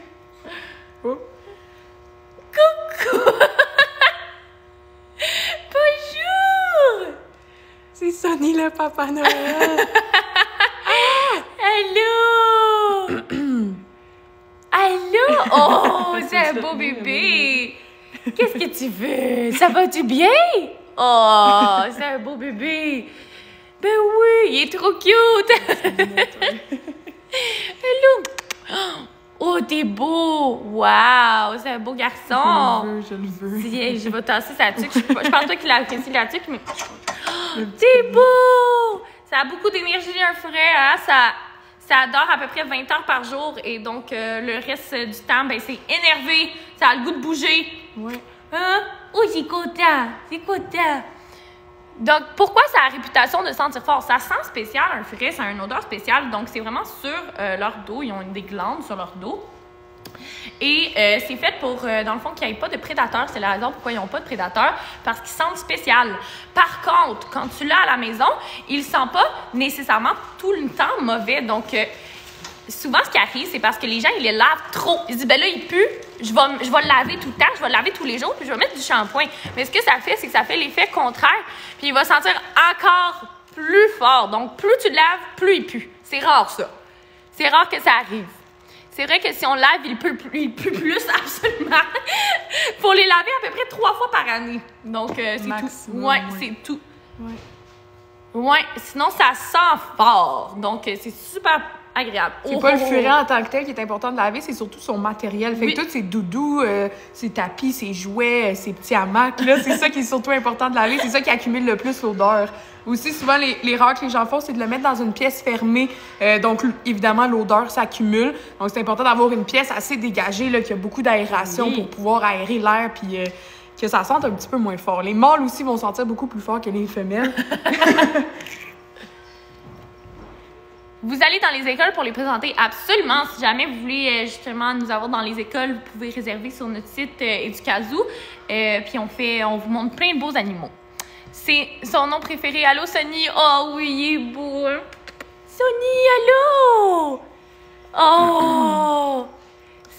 Oh. Coucou! Bonjour! C'est Sonny le Papa Noël. Allô! Allô? Oh, c'est un beau bébé! Qu'est-ce que tu veux? Ça va-tu bien? Oh, c'est un beau bébé! Ben oui, il est trop cute! Allô? Oh, t'es beau! Wow, c'est un beau garçon! Je le veux. Tiens, je vais tasser sa tuque. Je pense pas qu'il a apprécié la tuque, mais... T'es beau! Ça a beaucoup d'énergie, un furet, hein? Ça dort à peu près 20 heures par jour et donc le reste du temps, ben c'est énervé. Ça a le goût de bouger. Ouais. Hein? Oh, c'est content! C'est content! Donc, pourquoi ça a la réputation de sentir fort? Ça sent spécial, un furet, ça a une odeur spéciale. Donc, c'est vraiment sur leur dos. Ils ont des glandes sur leur dos. Et c'est fait pour, dans le fond, qu'il n'y ait pas de prédateurs. C'est la raison pourquoi ils n'ont pas de prédateurs, parce qu'ils sentent spécial. Par contre, quand tu l'as à la maison, il ne sent pas nécessairement tout le temps mauvais. Donc, souvent, ce qui arrive, c'est parce que les gens, ils les lavent trop. Ils se disent, ben là, il pue, je vais le laver tout le temps, je vais le laver tous les jours, puis je vais mettre du shampoing. Mais ce que ça fait, c'est que ça fait l'effet contraire, puis il va sentir encore plus fort. Donc, plus tu le laves, plus il pue. C'est rare, ça. C'est rare que ça arrive. C'est vrai que si on lave, il pue plus, absolument. Faut les laver à peu près 3 fois par année. Donc, c'est tout. Ouais, c'est tout. Ouais. Ouais, sinon, ça sent fort. Donc, c'est super agréable. C'est pas le furet en tant que tel qui est important de laver, c'est surtout son matériel. Fait Oui. que tous ses doudous, ses tapis, ses jouets, ses petits hamacs, là, c'est ça qui est surtout important de laver. C'est ça qui accumule le plus l'odeur. Aussi, souvent, l'erreur que les gens font, c'est de le mettre dans une pièce fermée. Donc, évidemment, l'odeur s'accumule. Donc, c'est important d'avoir une pièce assez dégagée, là, qui a beaucoup d'aération Oui. pour pouvoir aérer l'air, puis que ça sente un petit peu moins fort. Les mâles aussi vont sentir beaucoup plus fort que les femelles. Vous allez dans les écoles pour les présenter absolument. Si jamais vous voulez justement nous avoir dans les écoles, vous pouvez réserver sur notre site Educazoo. Puis on vous montre plein de beaux animaux. C'est son nom préféré. Allô, Sonny? Oh oui, il est beau. Hein? Sonny, allô? Oh!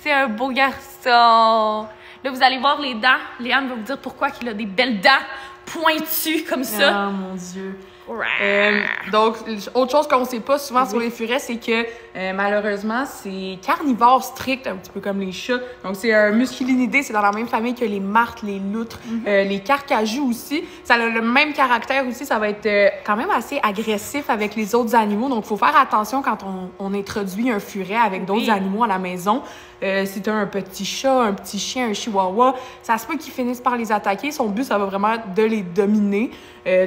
C'est un beau garçon. Là, vous allez voir les dents. Léane va vous dire pourquoi il a des belles dents pointues comme ça. Oh mon Dieu. Donc, autre chose qu'on sait pas souvent sur les furets, c'est que malheureusement, c'est carnivore strict, un petit peu comme les chats. Donc, c'est un musculinidé, c'est dans la même famille que les martres, les loutres, les carcajous aussi. Ça a le même caractère aussi, ça va être quand même assez agressif avec les autres animaux. Donc, il faut faire attention quand on introduit un furet avec d'autres animaux à la maison. Si tu as un petit chat, un petit chien, un chihuahua, ça se peut qu'ils finissent par les attaquer. Son but, ça va vraiment de les dominer.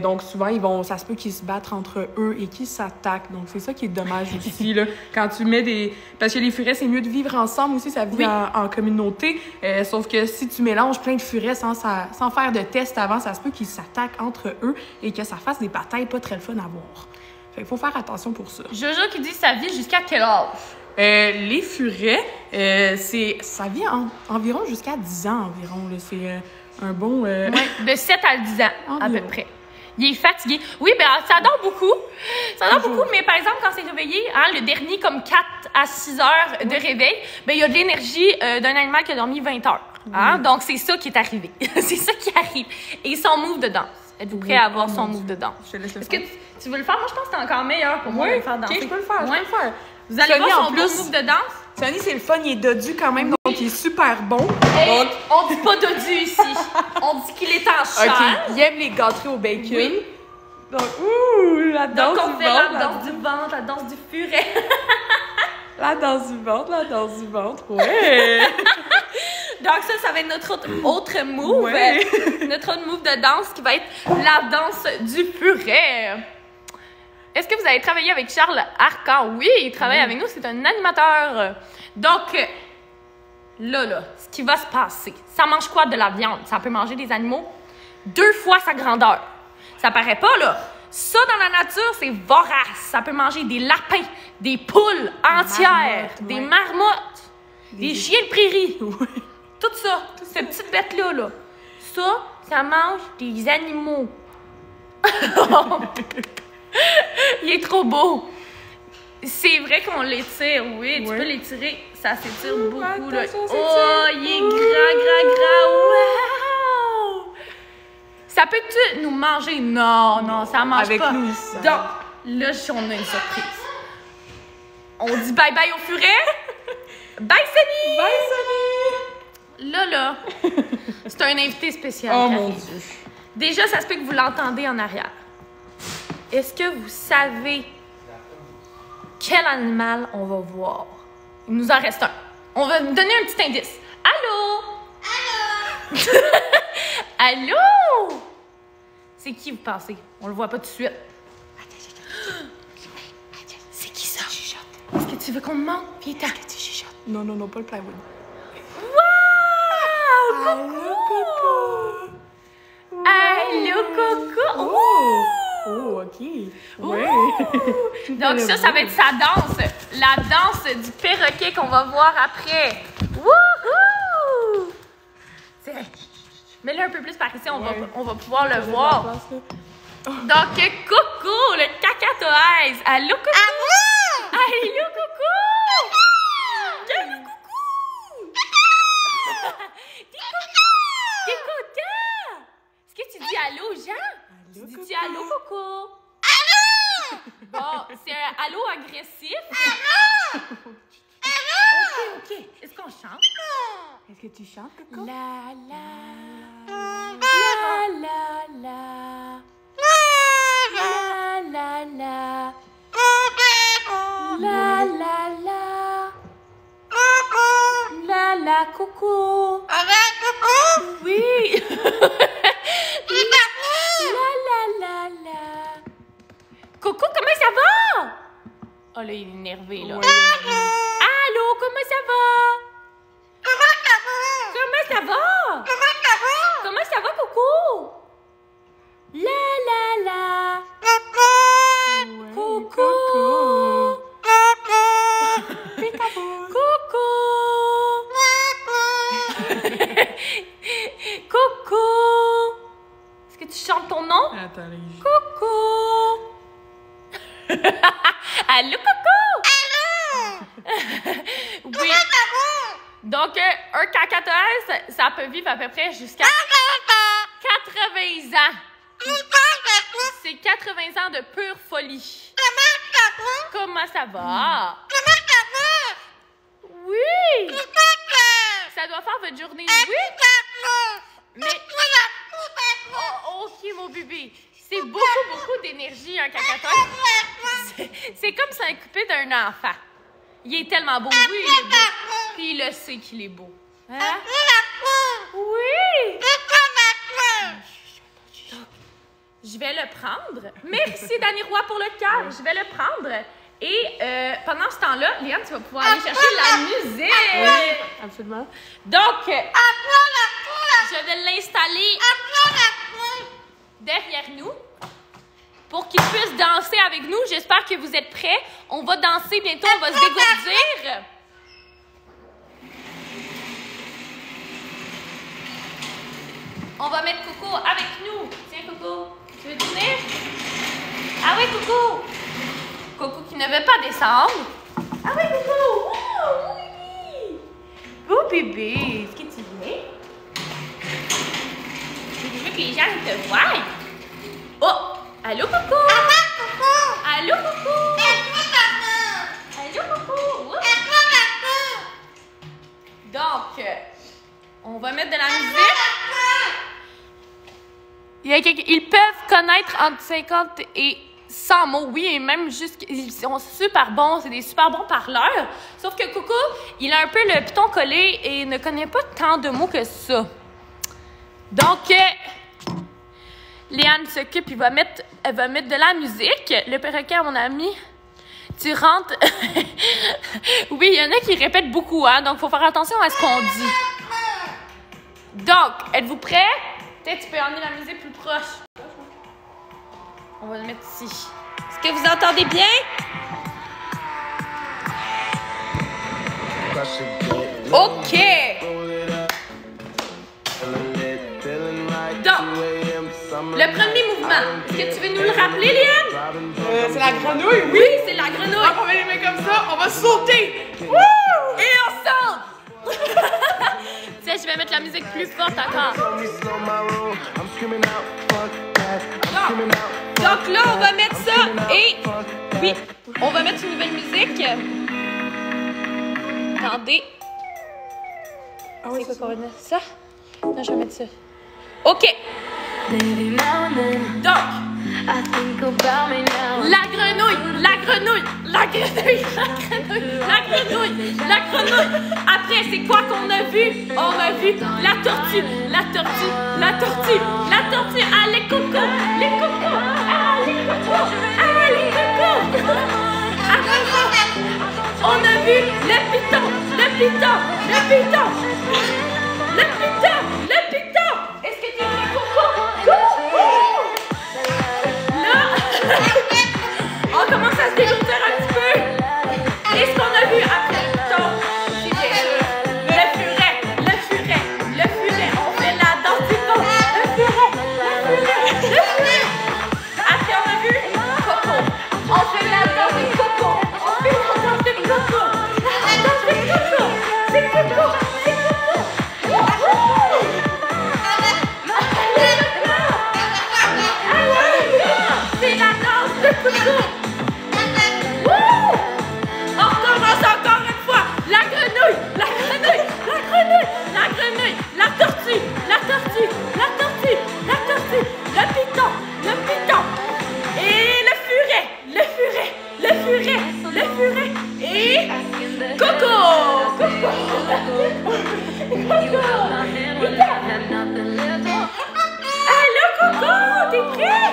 Donc, souvent, ça se peut qu'ils se battent entre eux et qu'ils s'attaquent. Donc, c'est ça qui est dommage aussi, là. Quand tu mets des... Parce que les furets, c'est mieux de vivre ensemble aussi, ça vit en communauté. Sauf que si tu mélanges plein de furets sans faire de test avant, ça se peut qu'ils s'attaquent entre eux et que ça fasse des batailles pas très fun à voir. Fait qu'il faut faire attention pour ça. Jojo qui dit ça vit jusqu'à quel âge? Les furets, ça vit environ jusqu'à 10 ans environ. Là. C'est un bon... de 7 à 10 ans, à peu près. Il est fatigué. Oui, ben ça dort beaucoup. Ça dort beaucoup, mais par exemple, quand c'est réveillé, le dernier, comme 4 à 6 heures de réveil, ben il y a de l'énergie d'un animal qui a dormi 20 heures. Donc, c'est ça qui est arrivé. C'est ça qui arrive. Et son move de danse. Êtes-vous prêt à avoir son move de danse? Est-ce que tu veux le faire? Moi, je pense que c'est encore meilleur pour moi de le faire danser. OK, je peux le faire. Vous allez voir son beau move de danse? Sonny, c'est le fun, il est dodu quand même, donc il est super bon. Hey, donc... On dit pas dodu ici. On dit qu'il est en chair. OK, il aime les gâteries au bacon. Oui. Donc, la danse donc, on fait la danse du ventre, la danse du furet. La danse du ventre, ouais. Donc ça va être notre autre move. Ouais. Notre autre move de danse qui va être la danse du furet. Est-ce que vous avez travaillé avec Charles Arcan? Oui, il travaille avec nous, c'est un animateur. Donc, là, ce qui va se passer, ça mange quoi de la viande? Ça peut manger des animaux 2 fois sa grandeur. Ça paraît pas, là. Ça, dans la nature, c'est vorace. Ça peut manger des lapins, des poules entières, des marmottes, des chiens de prairie. Oui. Tout ça, cette petite bête-là, là. Ça mange des animaux. Il est trop beau. C'est vrai qu'on l'étire, oui. Tu peux l'étirer. Ça s'étire beaucoup, là. Il est grand. Wow! Ça peut-tu nous manger? Non, ça mange avec pas. Nous, ça. Donc, là, on a une surprise. On dit bye-bye au furet. Bye, Sunny! Bye, Sunny! Là, c'est un invité spécial. Oh, mon Dieu. Déjà, ça se peut que vous l'entendez en arrière. Est-ce que vous savez quel animal on va voir? Il nous en reste un. On va vous donner un petit indice. Allô? Allô? C'est qui, vous pensez? On le voit pas tout de suite. C'est qui ça? Est-ce que tu veux qu'on me montre? Viens, est-ce que tu chuchotes? Non, pas le plywood. Wow! Coucou! Allô, Coco! Oh, OK. Ouais. Donc ça va être sa danse. La danse du perroquet qu'on va voir après. Wouhou! Mets-le un peu plus par ici, on va pouvoir le voir. Donc, Coco, le cacatoès. Allô, Coco! Allô, Coco! Allô, Coco! T'es content? Est-ce que tu dis allô, Jean? Tu dis allô, Coco? Allô! Bon, c'est un allô agressif. Allô! OK. Est-ce qu'on chante? Est-ce que tu chantes, Coco? La la la coucou. Oui. La. Coco, comment ça va? Oh là, il est énervé, là. Allô, comment ça va? Comment ça va? Comment ça va, Coco? La. Coco. Coco. Est-ce que tu chantes ton nom? Attends, Coco. Allô, Coco? Allô. Oui. Donc, un cacatoès, ça peut vivre à peu près jusqu'à 80 ans. C'est 80 ans de pure folie. Comment ça va? Oui! Ça doit faire votre journée. Oui! Mais... Oh, ok, mon bébé. C'est beaucoup d'énergie, un cacatoès. C'est comme ça coupé d'un enfant. Il est tellement beau. Oui, il est beau. Puis il le sait qu'il est beau. Hein? Oui! Je vais le prendre. Merci, Dani Roy, pour le cœur. Je vais le prendre. Et pendant ce temps-là, Léane, tu vas pouvoir aller chercher la musique. Oui, absolument. Donc, je vais l'installer derrière nous pour qu'il puisse danser avec nous. J'espère que vous êtes prêts. On va danser bientôt, on va se dégourdir. On va mettre Coco avec nous. Tiens, Coco, tu veux venir? Ah oui, Coco. Coco qui ne veut pas descendre. Ah oui, Coco. Oh, oui. Beau bébé. Est-ce que tu viens? Je veux que les gens te voient. Oh, allô, Coco. Allô, Coco. Allô, Coco. Donc, on va mettre de la musique. Ils peuvent connaître entre 50 et 100 mots, oui, et même ils sont super bons, c'est des super bons parleurs. Sauf que Coco, il a un peu le piton collé et ne connaît pas tant de mots que ça. Donc, Léane s'occupe, elle va mettre de la musique. Le perroquet, mon ami, tu rentres. Oui, il y en a qui répètent beaucoup, hein, donc il faut faire attention à ce qu'on dit. Donc, êtes-vous prêts? Peut-être tu peux emmener la musique plus proche. On va le mettre ici. Est-ce que vous entendez bien? OK. Donc, le premier mouvement, est-ce que tu veux nous le rappeler, Léane? C'est la grenouille, oui. Oui, c'est la grenouille. Donc, on va les mettre comme ça, on va sauter. Wouh! Et on saute! Tiens, je vais mettre la musique plus forte encore. Donc là, on va mettre ça et... Oui, on va mettre une nouvelle musique. Attendez. Ah oui, c'est quoi qu'on va mettre ça? Non, je vais mettre ça. OK. Donc, la grenouille, la grenouille, la grenouille, la grenouille, la grenouille, la grenouille. Après, c'est quoi qu'on a vu? On a vu la tortue, la tortue, la tortue, la tortue. Ah, les cocos, les cocos. Ah, les cocos, ah, les cocos. Après ça, on a vu le python, le python, le python, le python, le python. Est-ce que tu es prêt, Coco? On commence à se dégourdir un petit peu. Et ce qu'on a vu après le python, c'est bien sûr le furet, le furet, le furet. On fait la danse du pont. Le furet, le furet, le furet. Après, on a vu Coco. On fait la danse de Coco. On fait la danse de Coco. La danse de Coco. C'est Coco, c'est Coco. C'est la danse de Coco. On recommence encore une fois. La grenouille, la grenouille, la grenouille, la grenouille, la tortue, la tortue, la tortue, la tortue, le python, le python. Et le furet, le furet, le furet, le furet. Et Coco, Coco, Coco. Allô, Coco, t'es prêt?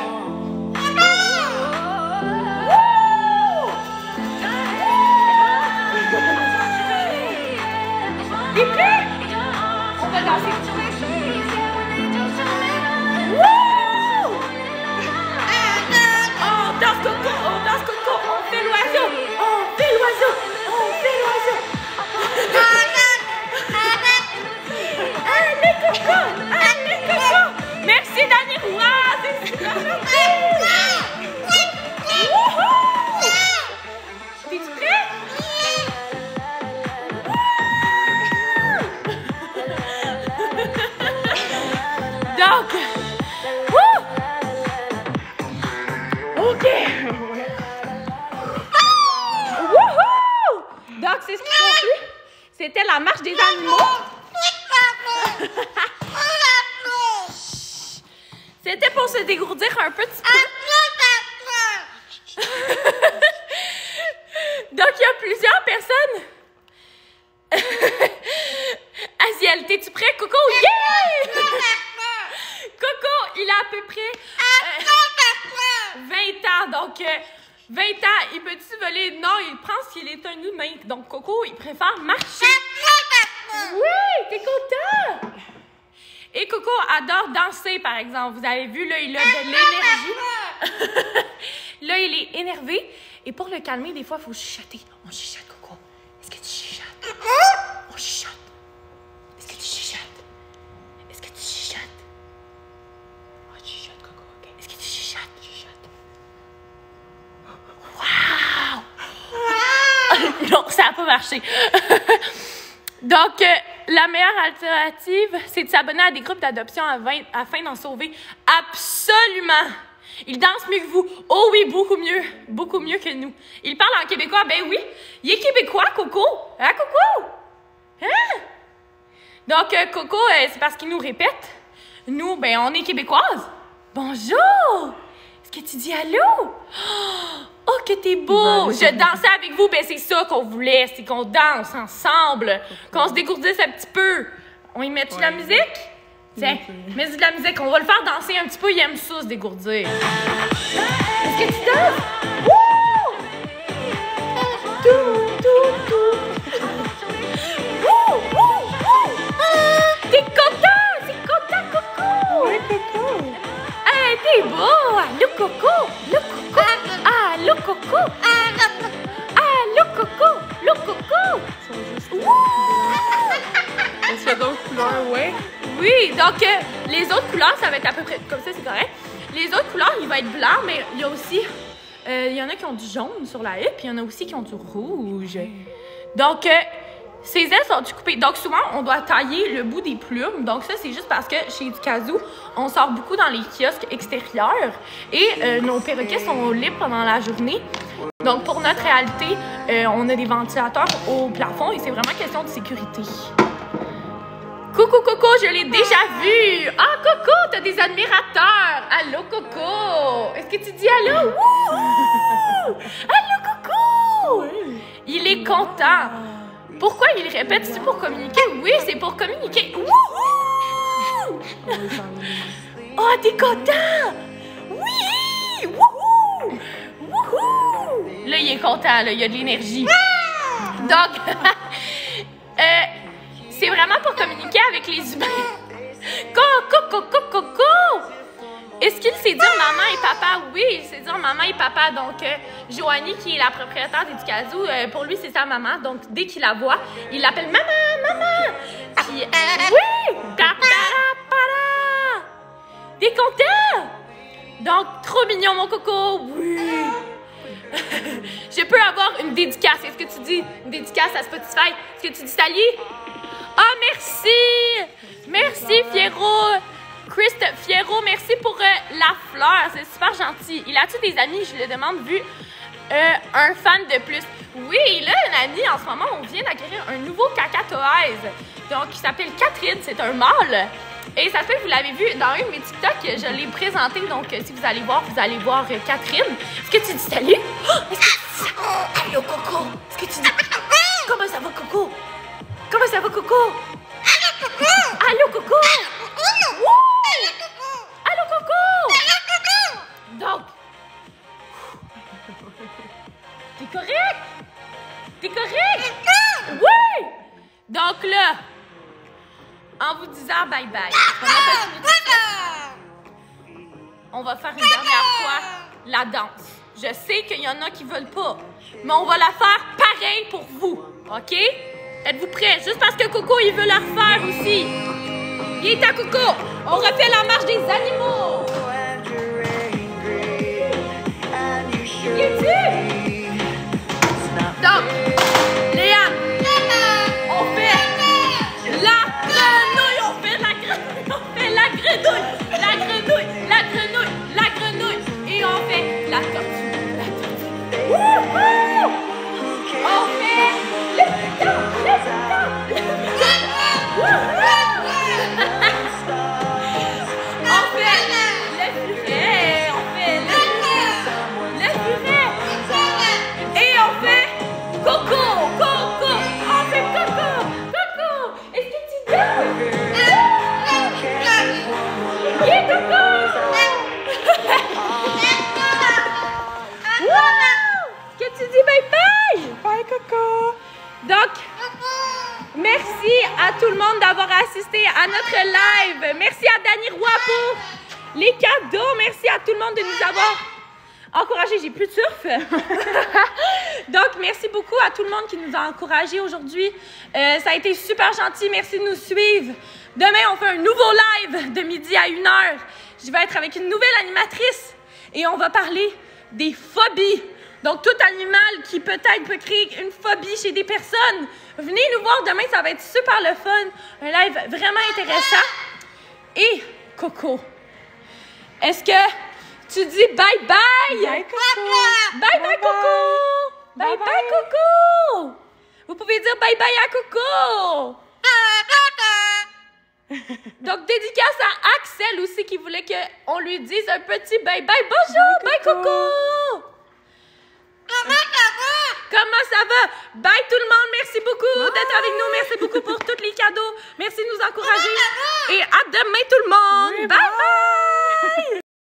T'es prêt? On va danser. Wouh! On danse Coco, on danse Coco, on fait l'oiseau, on fait l'oiseau, on fait l'oiseau. Allez Coco, allez Coco. Merci Dani Roy, c'est super gentil. Wouhou! T'es-tu prêt? c'est ce qu'ils font plus. C'était la marche des animaux. C'était pour se dégourdir un petit peu. Donc, il y a plusieurs personnes. Asiel, t'es-tu prêt, Coco? Yeah! Coco, il a à peu près 20 ans. Donc, 20 ans, il peut-tu voler? Non, il pense qu'il est un humain. Donc, Coco, il préfère marcher. Oui, t'es content? Et Coco adore danser, par exemple. Vous avez vu, là, il a de l'énergie. Là, il est énervé. Et pour le calmer, des fois, il faut chuchoter. On chuchote, Coco. Est-ce que tu chuchotes? On chuchote. Est-ce que tu chuchotes? Est-ce que tu chuchotes? Oh, tu chuchotes, Coco, OK. Est-ce que tu chuchotes? Chuchote. Wow! Non, ça n'a pas marché. Donc, la meilleure alternative, c'est de s'abonner à des groupes d'adoption afin d'en sauver absolument. Il danse mieux que vous. Oh oui, beaucoup mieux que nous. Il parle en québécois, ben oui. Il est québécois, Coco. Hein, Coco? Hein? Donc, Coco, c'est parce qu'il nous répète. Nous, ben, on est québécoises. Bonjour! Est-ce que tu dis allô? Oh, que t'es beau! Je dansais avec vous, ben c'est ça qu'on voulait, c'est qu'on danse ensemble, qu'on se dégourdisse un petit peu. On y met-tu de la musique? Tiens, mets de la musique, on va le faire danser un petit peu, il aime ça, se dégourdir. Est-ce que tu danses? Wouh! Tout. Wouh! T'es content? Coco? Oui, Coco. Hey, t'es beau! Allô, Coco! Allô, Coco! Allô, Coco! Allô, Coco! Ils sont juste... Est-ce qu'il y a d'autres couleurs? Ouais. Oui, donc les autres couleurs, ça va être à peu près comme ça, c'est correct. Les autres couleurs, il va être blanc, mais il y a aussi... il y en a qui ont du jaune sur la huppe, puis il y en a aussi qui ont du rouge. Donc, ces ailes sont coupées. Donc, souvent, on doit tailler le bout des plumes. Donc, ça, c'est juste parce que chez Ducazou, on sort beaucoup dans les kiosques extérieurs et nos perroquets sont libres pendant la journée. Donc, pour notre réalité, on a des ventilateurs au plafond et c'est vraiment question de sécurité. Coucou, Coco, je l'ai déjà vu. Ah, Coco, t'as des admirateurs. Allô, Coco. Est-ce que tu dis allô? Wouhou! Allô, Coco. Oui. Il est content. Pourquoi il répète? C'est pour communiquer? Oui, c'est pour communiquer. Wouhou! Oh, t'es content? Oui! Wouhou! Wouhou! Là, il est content, là, il y a de l'énergie. Donc, c'est vraiment pour communiquer avec les humains. Coco! Est-ce qu'il sait dire maman et papa? Oui, il sait dire maman et papa. Donc, Joanie, qui est la propriétaire des Ducazou, pour lui, c'est sa maman. Donc, dès qu'il la voit, il l'appelle maman! Puis, oui! T'es content? Donc, trop mignon, mon Coco! Oui! Je peux avoir une dédicace. Est-ce que tu dis une dédicace à Spotify? Est-ce que tu dis Sally? Ah, merci! Merci, Fierro! Christ Fierro, merci pour la fleur. C'est super gentil. Il a-tu des amis? Je le demande, vu un fan de plus. Oui, il a une amie en ce moment. On vient d'acquérir un nouveau cacatoise. Donc, il s'appelle Catherine. C'est un mâle. Et ça fait que vous l'avez vu dans un de mes TikTok, je l'ai présenté. Donc, si vous allez voir Catherine. Est-ce que tu dis salut? Oh, est-ce que tu dis ça? Allô, Coco? Est-ce que tu dis... Comment ça va, Coco? Comment ça va, Coco? Allô, Coco? Wouh! Allô, Coco? Donc, t'es correct? T'es correct? Oui! Donc là, en vous disant bye-bye, on va faire une dernière fois la danse. Je sais qu'il y en a qui veulent pas, mais on va la faire pareil pour vous, OK? Êtes-vous prêts? Juste parce que Coco, il veut la refaire aussi. Il est à Coco. On refait la marche des animaux. Il est-tu? Donc, Léa, on fait la grenouille. On fait la grenouille. On fait la grenouille. La grenouille. La grenouille. La grenouille. Et on fait la tortue. La tortue. On fait le à tout le monde d'avoir assisté à notre live. Merci à Dani Roy pour les cadeaux. Merci à tout le monde de nous avoir encouragés. J'ai plus de surf. Donc, merci beaucoup à tout le monde qui nous a encouragés aujourd'hui. Ça a été super gentil. Merci de nous suivre. Demain, on fait un nouveau live de midi à 1h. Je vais être avec une nouvelle animatrice et on va parler des phobies. Donc, tout animal qui peut-être peut créer une phobie chez des personnes. Venez nous voir demain, ça va être super le fun. Un live vraiment intéressant. Et, Coco, est-ce que tu dis bye-bye? Bye, Coco! Bye-bye, Coco! Bye-bye, Coco! Vous pouvez dire bye-bye à Coco! Donc, dédicace à Axel aussi qui voulait qu'on lui dise un petit bye-bye. Bonjour, bye Coco! Comment ça va? Bye tout le monde, merci beaucoup d'être avec nous. Merci beaucoup pour tous les cadeaux. Merci de nous encourager. Et à demain tout le monde. Bye bye!